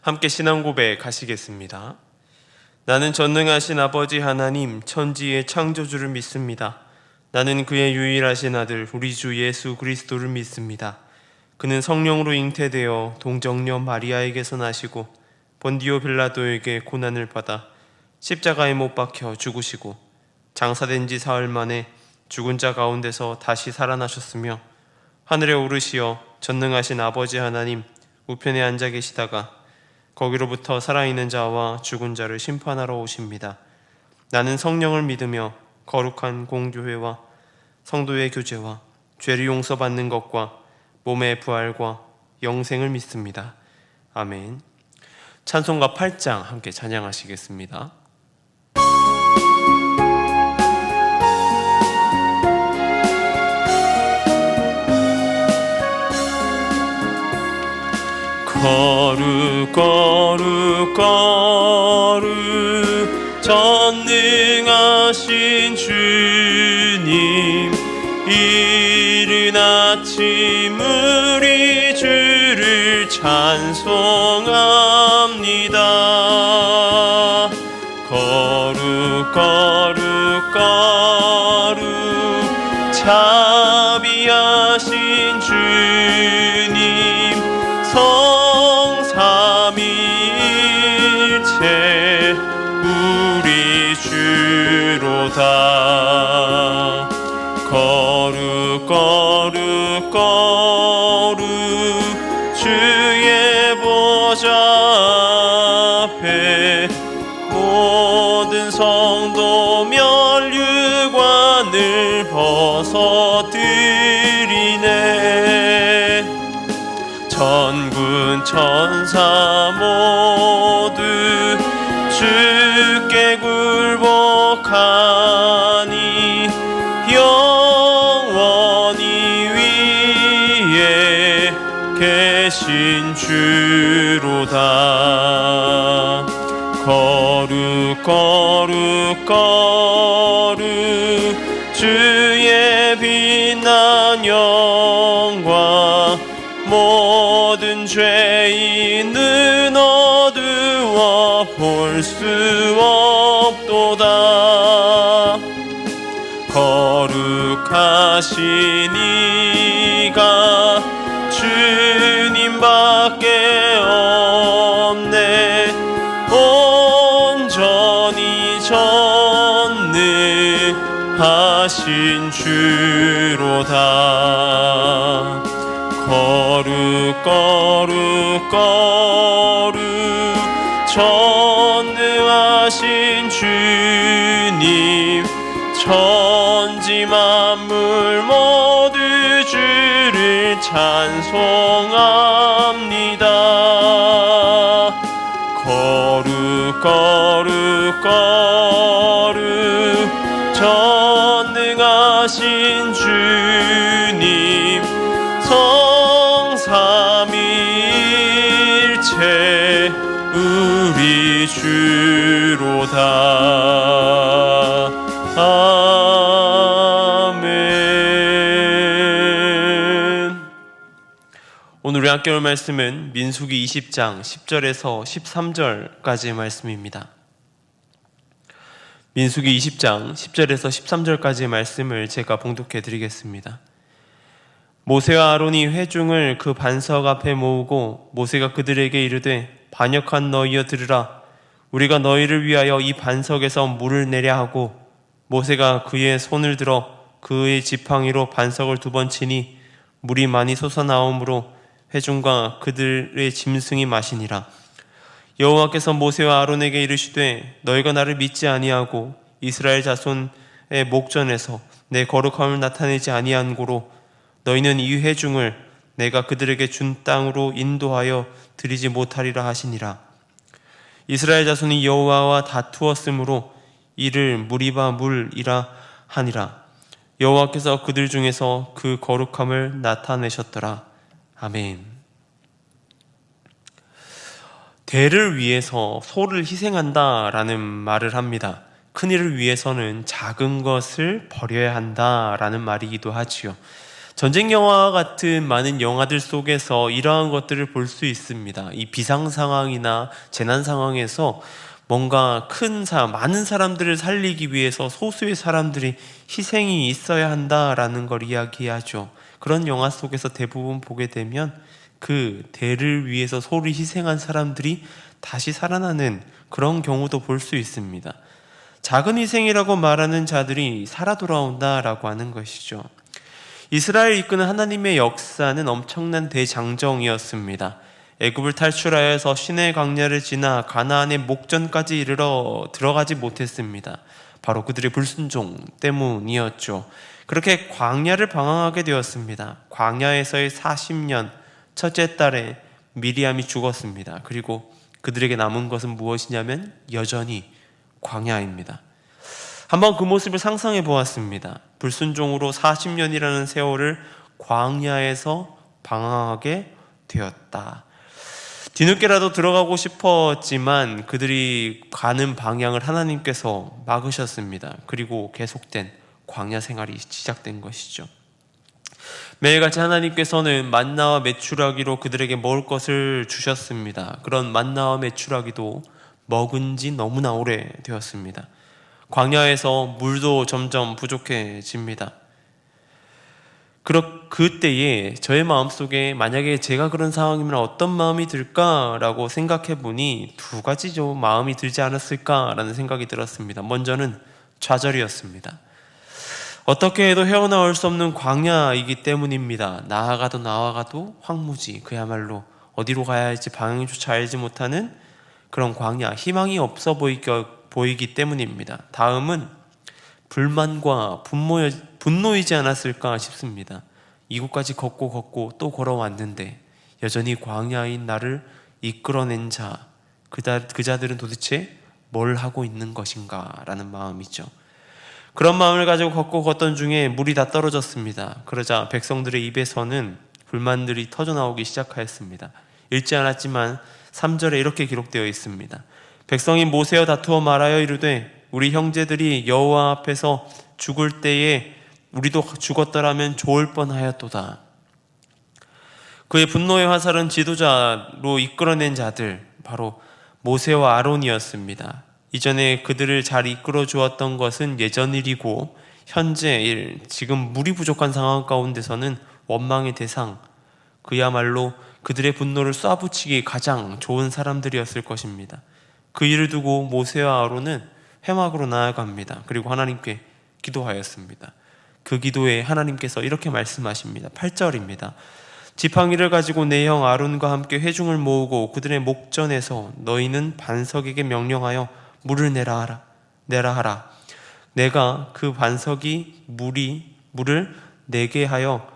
함께 신앙 고백하시겠습니다. 나는 전능하신 아버지 하나님 천지의 창조주를 믿습니다. 나는 그의 유일하신 아들 우리 주 예수 그리스도를 믿습니다. 그는 성령으로 잉태되어 동정녀 마리아에게서 나시고 본디오 빌라도에게 고난을 받아 십자가에 못 박혀 죽으시고 장사된 지 사흘 만에 죽은 자 가운데서 다시 살아나셨으며 하늘에 오르시어 전능하신 아버지 하나님 우편에 앉아 계시다가 거기로부터 살아있는 자와 죽은 자를 심판하러 오십니다. 나는 성령을 믿으며 거룩한 공교회와 성도의 교제와 죄를 용서받는 것과 몸의 부활과 영생을 믿습니다. 아멘. 찬송가 8장 함께 찬양하시겠습니다. 거룩 거룩 거룩 전능하신 주님, 이른 아침 우리 주를 찬송합니다. 거룩 거룩 거룩 자비하신 주님, 성삼위일체 우리 주로다. 거룩 거룩 거룩 주의 보좌 앞에 모든 성도 면류관을 벗어드리네. 천군 천사 모두 주께 굴복하니 영원히 위에 계신 주로다. 거룩 거룩 거룩 주의 빛난 영광, 모든 죄인은 어두워 볼 수 없도다. 거룩하신 이가 주님밖에 없네. 온전히 전능하신 주로다. 거룩 거룩 거룩 전능하신 주님, 천지 만물 모두 주를 찬송합니다. 거룩 거룩 거룩 전능하신 주님, 성삼위일체 우리 주로다. 아멘. 오늘 우리 함께 올 말씀은 민수기 20장 10절에서 13절까지의 말씀입니다. 민수기 20장 10절에서 13절까지의 말씀을 제가 봉독해 드리겠습니다. 모세와 아론이 회중을 그 반석 앞에 모으고 모세가 그들에게 이르되, 반역한 너희여 들으라. 우리가 너희를 위하여 이 반석에서 물을 내려 하고, 모세가 그의 손을 들어 그의 지팡이로 반석을 2번 치니 물이 많이 솟아나오므로 회중과 그들의 짐승이 마시니라. 여호와께서 모세와 아론에게 이르시되, 너희가 나를 믿지 아니하고 이스라엘 자손의 목전에서 내 거룩함을 나타내지 아니한 고로 너희는 이 회중을 내가 그들에게 준 땅으로 인도하여 드리지 못하리라 하시니라. 이스라엘 자손이 여호와와 다투었으므로 이를 무리바 물이라 하니라. 여호와께서 그들 중에서 그 거룩함을 나타내셨더라. 아멘. 대를 위해서 소를 희생한다라는 말을 합니다. 큰일을 위해서는 작은 것을 버려야 한다라는 말이기도 하지요. 전쟁 영화 같은 많은 영화들 속에서 이러한 것들을 볼 수 있습니다. 이 비상 상황이나 재난 상황에서 뭔가 많은 사람들을 살리기 위해서 소수의 사람들이 희생이 있어야 한다라는 걸 이야기하죠. 그런 영화 속에서 대부분 보게 되면 그 대를 위해서 소를 희생한 사람들이 다시 살아나는 그런 경우도 볼 수 있습니다. 작은 희생이라고 말하는 자들이 살아 돌아온다라고 하는 것이죠. 이스라엘을 이끄는 하나님의 역사는 엄청난 대장정이었습니다. 애굽을 탈출하여서 시내 광야를 지나 가나안의 목전까지 이르러 들어가지 못했습니다. 바로 그들의 불순종 때문이었죠. 그렇게 광야를 방황하게 되었습니다. 광야에서의 40년 첫째 달에 미리암이 죽었습니다. 그리고 그들에게 남은 것은 무엇이냐면 여전히 광야입니다. 한번 그 모습을 상상해 보았습니다. 불순종으로 40년이라는 세월을 광야에서 방황하게 되었다. 뒤늦게라도 들어가고 싶었지만 그들이 가는 방향을 하나님께서 막으셨습니다. 그리고 계속된 광야 생활이 시작된 것이죠. 매일같이 하나님께서는 만나와 메추라기로 그들에게 먹을 것을 주셨습니다. 그런 만나와 메추라기도 먹은 지 너무나 오래되었습니다. 광야에서 물도 점점 부족해집니다. 그때에 저의 마음속에 만약에 제가 그런 상황이면 어떤 마음이 들까라고 생각해 보니 두 가지죠. 마음이 들지 않았을까라는 생각이 들었습니다. 먼저는 좌절이었습니다. 어떻게 해도 헤어나올 수 없는 광야이기 때문입니다. 나아가도 황무지, 그야말로 어디로 가야 할지 방향조차 알지 못하는 그런 광야, 희망이 없어 보이기 때문입니다. 다음은 불만과 분노이지 않았을까 싶습니다. 이곳까지 걷고 또 걸어왔는데 여전히 광야인 나를 이끌어낸 자, 그 자들은 도대체 뭘 하고 있는 것인가 라는 마음이죠. 그런 마음을 가지고 걷던 중에 물이 다 떨어졌습니다. 그러자 백성들의 입에서는 불만들이 터져나오기 시작하였습니다. 읽지 않았지만 3절에 이렇게 기록되어 있습니다. 백성이 모세와 다투어 말하여 이르되 우리 형제들이 여호와 앞에서 죽을 때에 우리도 죽었더라면 좋을 뻔하였도다. 그의 분노의 화살은 지도자로 이끌어낸 자들, 바로 모세와 아론이었습니다. 이전에 그들을 잘 이끌어 주었던 것은 예전 일이고 현재 일, 지금 물이 부족한 상황 가운데서는 원망의 대상, 그야말로 그들의 분노를 쏴붙이기 가장 좋은 사람들이었을 것입니다. 그 일을 두고 모세와 아론은 회막으로 나아갑니다. 그리고 하나님께 기도하였습니다. 그 기도에 하나님께서 이렇게 말씀하십니다. 8절입니다. 지팡이를 가지고 내 형 아론과 함께 회중을 모으고 그들의 목전에서 너희는 반석에게 명령하여 물을 내라 하라. 내가 그 반석이 물을 내게 하여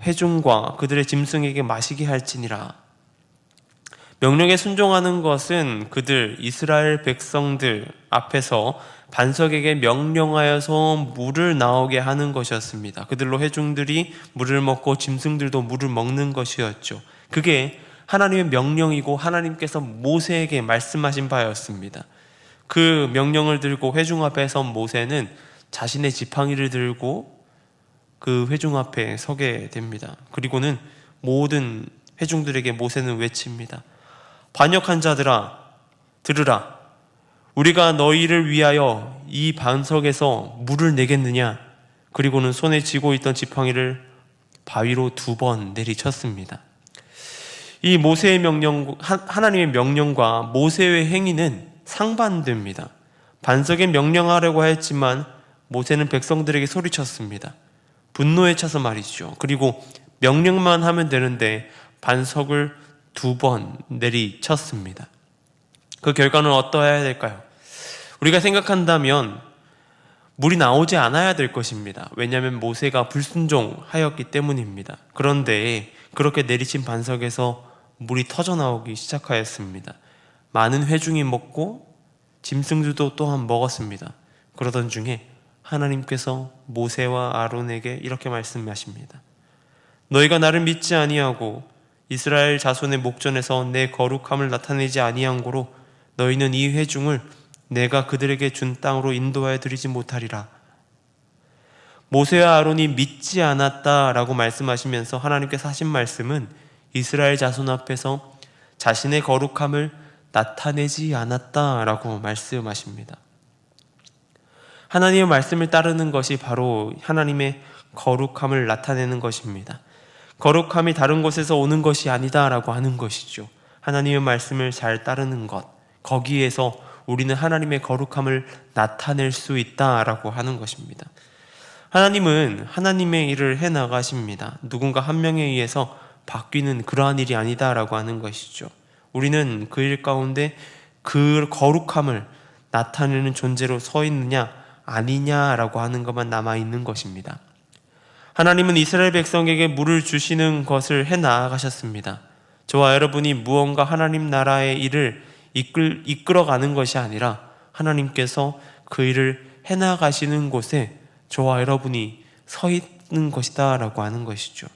회중과 그들의 짐승에게 마시게 할지니라. 명령에 순종하는 것은 그들 이스라엘 백성들 앞에서 반석에게 명령하여서 물을 나오게 하는 것이었습니다. 그들로 회중들이 물을 먹고 짐승들도 물을 먹는 것이었죠. 그게 하나님의 명령이고 하나님께서 모세에게 말씀하신 바였습니다. 그 명령을 들고 회중 앞에 선 모세는 자신의 지팡이를 들고 그 회중 앞에 서게 됩니다. 그리고는 모든 회중들에게 모세는 외칩니다. 반역한 자들아, 들으라. 우리가 너희를 위하여 이 반석에서 물을 내겠느냐? 그리고는 손에 쥐고 있던 지팡이를 바위로 2번 내리쳤습니다. 이 모세의 하나님의 명령과 모세의 행위는 상반됩니다. 반석에 명령하려고 했지만 모세는 백성들에게 소리쳤습니다. 분노에 차서 말이죠. 그리고 명령만 하면 되는데 반석을 2번 내리쳤습니다. 그 결과는 어떠해야 될까요? 우리가 생각한다면 물이 나오지 않아야 될 것입니다. 왜냐하면 모세가 불순종하였기 때문입니다. 그런데 그렇게 내리친 반석에서 물이 터져나오기 시작하였습니다. 많은 회중이 먹고 짐승들도 또한 먹었습니다. 그러던 중에 하나님께서 모세와 아론에게 이렇게 말씀하십니다. 너희가 나를 믿지 아니하고 이스라엘 자손의 목전에서 내 거룩함을 나타내지 아니한 고로 너희는 이 회중을 내가 그들에게 준 땅으로 인도하여 드리지 못하리라. 모세와 아론이 믿지 않았다라고 말씀하시면서 하나님께서 하신 말씀은 이스라엘 자손 앞에서 자신의 거룩함을 나타내지 않았다라고 말씀하십니다. 하나님의 말씀을 따르는 것이 바로 하나님의 거룩함을 나타내는 것입니다. 거룩함이 다른 곳에서 오는 것이 아니다라고 하는 것이죠. 하나님의 말씀을 잘 따르는 것, 거기에서 우리는 하나님의 거룩함을 나타낼 수 있다라고 하는 것입니다. 하나님은 하나님의 일을 해나가십니다. 누군가 한 명에 의해서 바뀌는 그러한 일이 아니다라고 하는 것이죠. 우리는 그 일 가운데 그 거룩함을 나타내는 존재로 서 있느냐 아니냐라고 하는 것만 남아있는 것입니다. 하나님은 이스라엘 백성에게 물을 주시는 것을 해나가셨습니다. 저와 여러분이 무언가 하나님 나라의 일을 이끌어가는 것이 아니라 하나님께서 그 일을 해나가시는 곳에 저와 여러분이 서 있는 것이다 라고 하는 것이죠.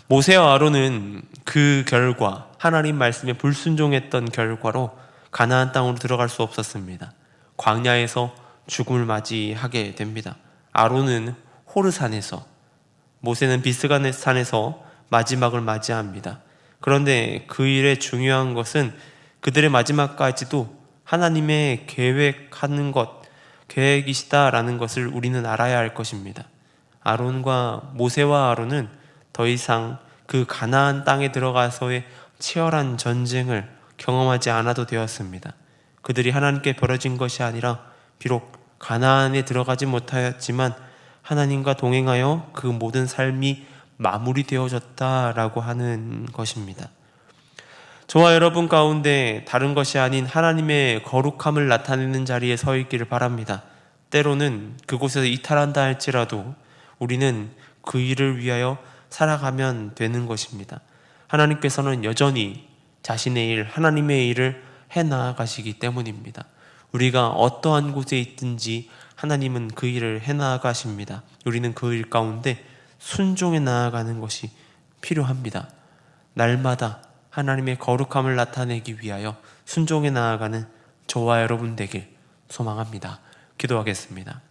모세와 아론은 그 결과, 하나님 말씀에 불순종했던 결과로 가나안 땅으로 들어갈 수 없었습니다. 광야에서 죽음을 맞이하게 됩니다. 아론은 호르산에서, 모세는 비스가산에서 마지막을 맞이합니다. 그런데 그 일의 중요한 것은 그들의 마지막까지도 하나님의 계획하는 것, 계획이시다라는 것을 우리는 알아야 할 것입니다. 아론과 모세와 아론은 더 이상 그 가나안 땅에 들어가서의 치열한 전쟁을 경험하지 않아도 되었습니다. 그들이 하나님께 버려진 것이 아니라 비록 가나안에 들어가지 못하였지만 하나님과 동행하여 그 모든 삶이 마무리되어졌다라고 하는 것입니다. 저와 여러분 가운데 다른 것이 아닌 하나님의 거룩함을 나타내는 자리에 서 있기를 바랍니다. 때로는 그곳에서 이탈한다 할지라도 우리는 그 일을 위하여 살아가면 되는 것입니다. 하나님께서는 여전히 자신의 일, 하나님의 일을 해나가시기 때문입니다. 우리가 어떠한 곳에 있든지 하나님은 그 일을 해나가십니다. 우리는 그 일 가운데 순종해 나아가는 것이 필요합니다. 날마다 하나님의 거룩함을 나타내기 위하여 순종해 나아가는 저와 여러분 되길 소망합니다. 기도하겠습니다.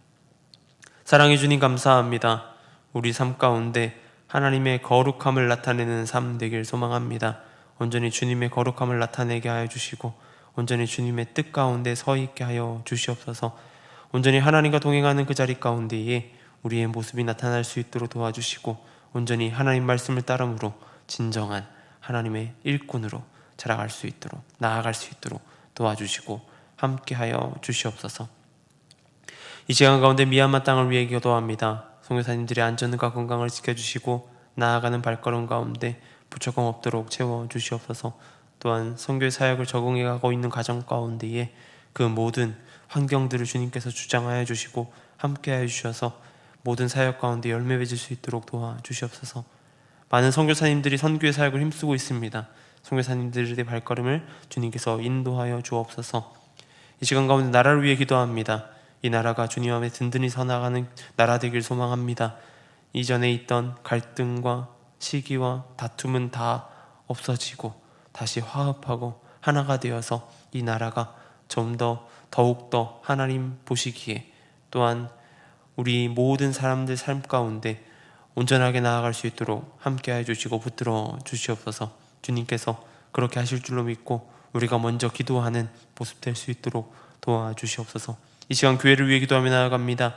사랑해 주님 감사합니다. 우리 삶 가운데 하나님의 거룩함을 나타내는 삶 되길 소망합니다. 온전히 주님의 거룩함을 나타내게 하여 주시고 온전히 주님의 뜻 가운데 서 있게 하여 주시옵소서. 온전히 하나님과 동행하는 그 자리 가운데에 우리의 모습이 나타날 수 있도록 도와주시고 온전히 하나님 말씀을 따름으로 진정한 하나님의 일꾼으로 자라갈 수 있도록 나아갈 수 있도록 도와주시고 함께하여 주시옵소서. 이 시간 가운데 미얀마 땅을 위해 기도합니다. 선교사님들의 안전과 건강을 지켜주시고 나아가는 발걸음 가운데 부처감 없도록 채워주시옵소서. 또한 선교의 사역을 적응해가고 있는 가정 가운데에 그 모든 환경들을 주님께서 주장하여 주시고 함께하여 주셔서 모든 사역 가운데 열매 맺을 수 있도록 도와주시옵소서. 많은 선교사님들이 선교의 사역을 힘쓰고 있습니다. 선교사님들의 발걸음을 주님께서 인도하여 주옵소서. 이 시간 가운데 나라를 위해 기도합니다. 이 나라가 주님 앞에 든든히 서나가는 나라 되길 소망합니다. 이전에 있던 갈등과 시기와 다툼은 다 없어지고 다시 화합하고 하나가 되어서 이 나라가 좀 더욱더 하나님 보시기에 또한 우리 모든 사람들 삶 가운데 온전하게 나아갈 수 있도록 함께해 주시고 붙들어 주시옵소서. 주님께서 그렇게 하실 줄로 믿고 우리가 먼저 기도하는 모습 될 수 있도록 도와주시옵소서. 이 시간 교회를 위해 기도하며 나아갑니다.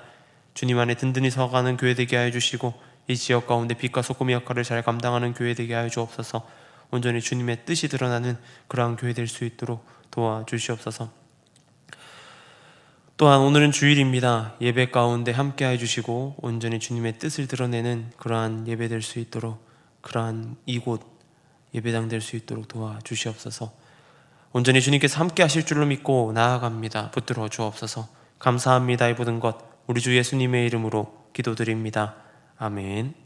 주님 안에 든든히 서가는 교회 되게 하여 주시고 이 지역 가운데 빛과 소금의 역할을 잘 감당하는 교회 되게 하여 주옵소서. 온전히 주님의 뜻이 드러나는 그러한 교회 될 수 있도록 도와주시옵소서. 또한 오늘은 주일입니다. 예배 가운데 함께 해주시고 온전히 주님의 뜻을 드러내는 그러한 예배 될 수 있도록 그러한 이곳 예배당 될 수 있도록 도와주시옵소서. 온전히 주님께서 함께 하실 줄로 믿고 나아갑니다. 붙들어 주옵소서. 감사합니다. 이 모든 것 우리 주 예수님의 이름으로 기도드립니다. 아멘.